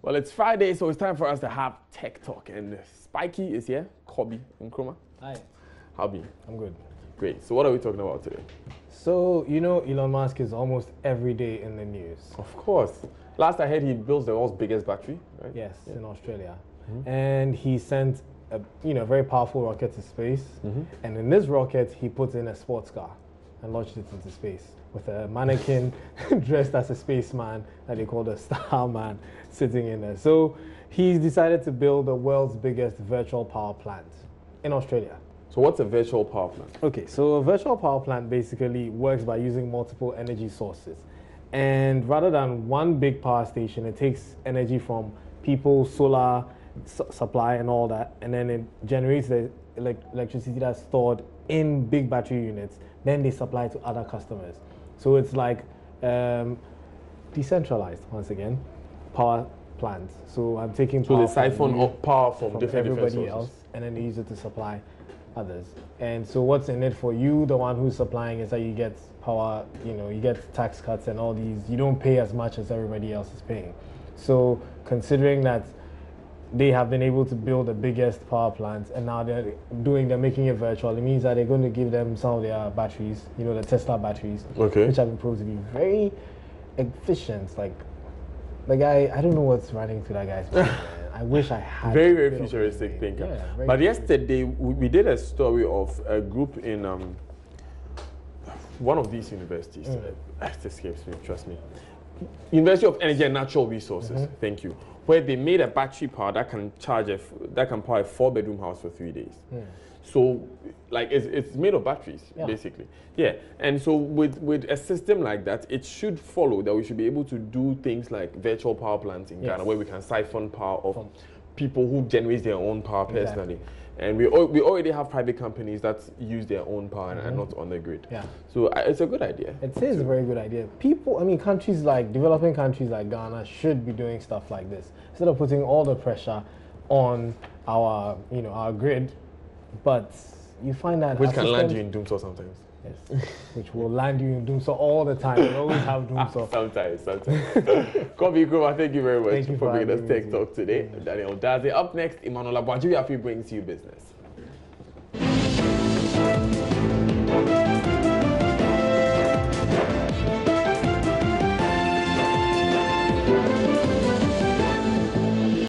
Well, it's Friday, so it's time for us to have Tech Talk. And Spiky is here, Kobe Nkrumah. Hi. How be? I'm good. Great. So what are we talking about today? So, you know, Elon Musk is almost every day in the news. Of course. Last I heard, he builds the world's biggest battery, right? Yes, in Australia. And he sent a very powerful rocket to space. And in this rocket, he put in a sports car and launched it into space with a mannequin dressed as a spaceman that they call the Starman sitting in there. So he's decided to build the world's biggest virtual power plant in Australia. So what's a virtual power plant? Okay, so a virtual power plant basically works by using multiple energy sources. And rather than one big power station, it takes energy from people, solar supply and all that, and then it generates the electricity that's stored in big battery units. Then they supply to other customers. So it's like decentralized, once again, power plants. So I'm taking So power they siphon up power from different everybody sources. else, and then they use it to supply others. And so what's in it for you, the one who's supplying, is that you get power, you get tax cuts and all these. You don't pay as much as everybody else is paying. So considering that they have been able to build the biggest power plants, and now they're making it virtual. It means that they're going to give them some of their batteries, the Tesla batteries, which have been proved to be very efficient. Like the guy, I don't know what's running through that guy's mind. I wish I had. Very futuristic thinker. Yeah, but yesterday we did a story of a group in one of these universities. It escapes me, trust me. University of Energy and Natural Resources. Thank you. Where they made a battery power that can power a 4-bedroom house for 3 days. So, like, it's made of batteries, basically. Yeah, and so with a system like that, it should follow that we should be able to do things like virtual power plants in Ghana, where we can siphon power of people who generate their own power personally. And we already have private companies that use their own power and not on the grid. Yeah. So it's a good idea. It is a very good idea. Developing countries like Ghana should be doing stuff like this instead of putting all the pressure on our grid. But you find that which can land you in doomsday sometimes. Yes, which will land you in doomsday all the time. We always have doomsday. Sometimes. Kobe Nkrumah, thank you very much for bringing us Tech Talk today. Daniel Daze. Up next, Emmanuel Abwaji brings you business.